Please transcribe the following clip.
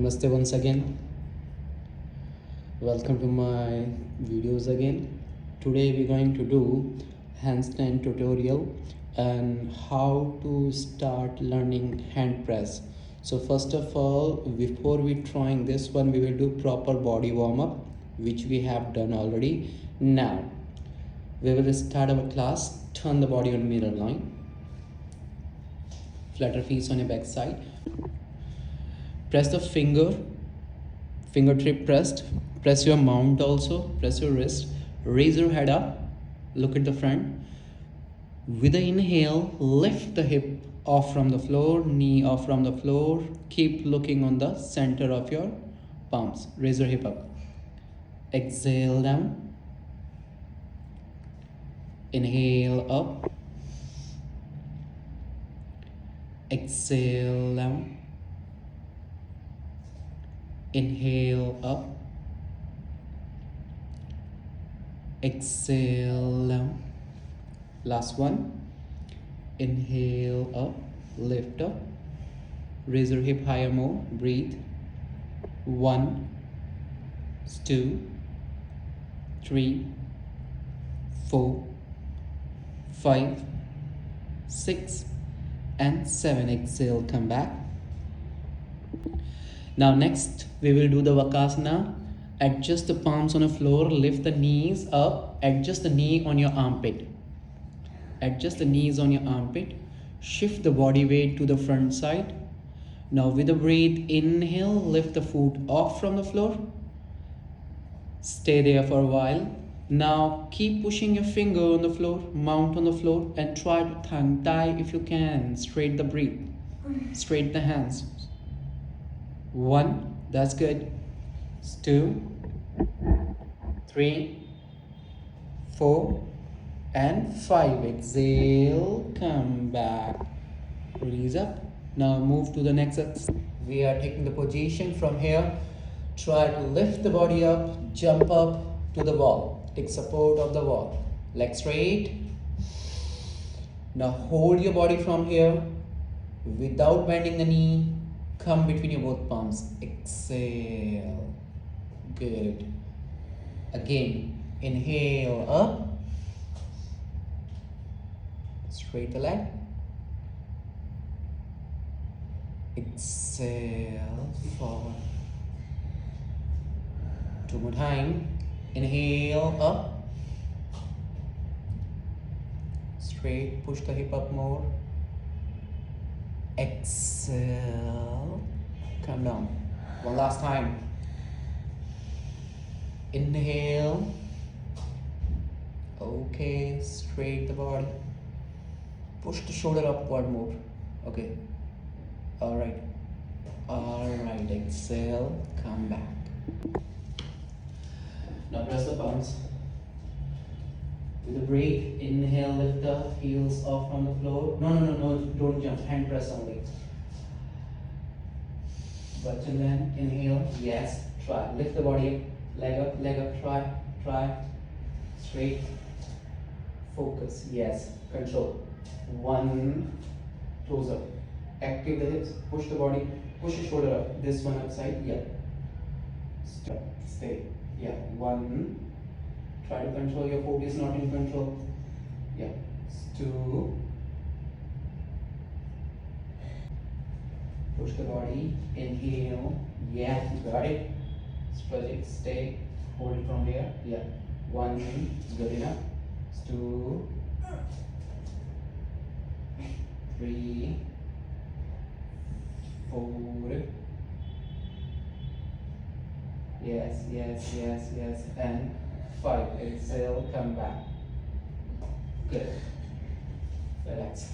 Namaste once again. Welcome to my videos again. Today we're going to do handstand tutorial and how to start learning hand press. So first of all, before we trying this one, we will do proper body warm up, which we have done already. Now we will start our class. Turn the body on mirror line. Flatter feet on your back side. Press the fingertip pressed. Press your mount also. Press your wrist. Raise your head up. Look at the front. With the inhale, lift the hip off from the floor, knee off from the floor. Keep looking on the center of your palms. Raise your hip up. Exhale down. Inhale up. Exhale down. Inhale up. Exhale down. Last one. Inhale up. Lift up. Raise your hip higher more. Breathe. 1, 2, 3, 4, 5, 6, and 7. Exhale. Come back. Now next we will do the Vakasana. Adjust the palms on the floor, lift the knees up, adjust the knee on your armpit. Adjust the knees on your armpit. Shift the body weight to the front side. Now with a breath, inhale, lift the foot off from the floor. Stay there for a while. Now keep pushing your finger on the floor, mount on the floor, and try to tongue tie if you can. Straight the breath, straight the hands. 1, that's good. 2, 3, 4, and 5. Exhale, come back. Release up. Now move to the next exercise. We are taking the position from here. Try to lift the body up, jump up to the wall. Take support of the wall. Leg straight. Now hold your body from here without bending the knee. Come between your both palms. Exhale. Good. Again. Inhale up. Straight the leg. Exhale forward. 2 more time. Inhale up. Straight. Push the hip up more. Exhale. Come down. One last time. Inhale. Okay. Straight the body. Push the shoulder upward more. Okay. Alright. Alright. Exhale. Come back. Now press the palms. With a breath, inhale, lift the heels off from the floor. No, don't jump. Hand press only. Button then, inhale, yes, try. Lift the body up, leg up, try. Straight. Focus, yes, control. 1, toes up. Active the hips, push the body, push the shoulder up. This one upside, yeah. Stop, stay, yeah. 1. Try to control your foot is not in control. Yeah. 2. Push the body. Inhale. Yeah, you got it. Stretch it. Stay. Hold it from here. Yeah. 1. Good enough. 2. 3. 4. Yes. And 5. Exhale, come back. Good. Relax.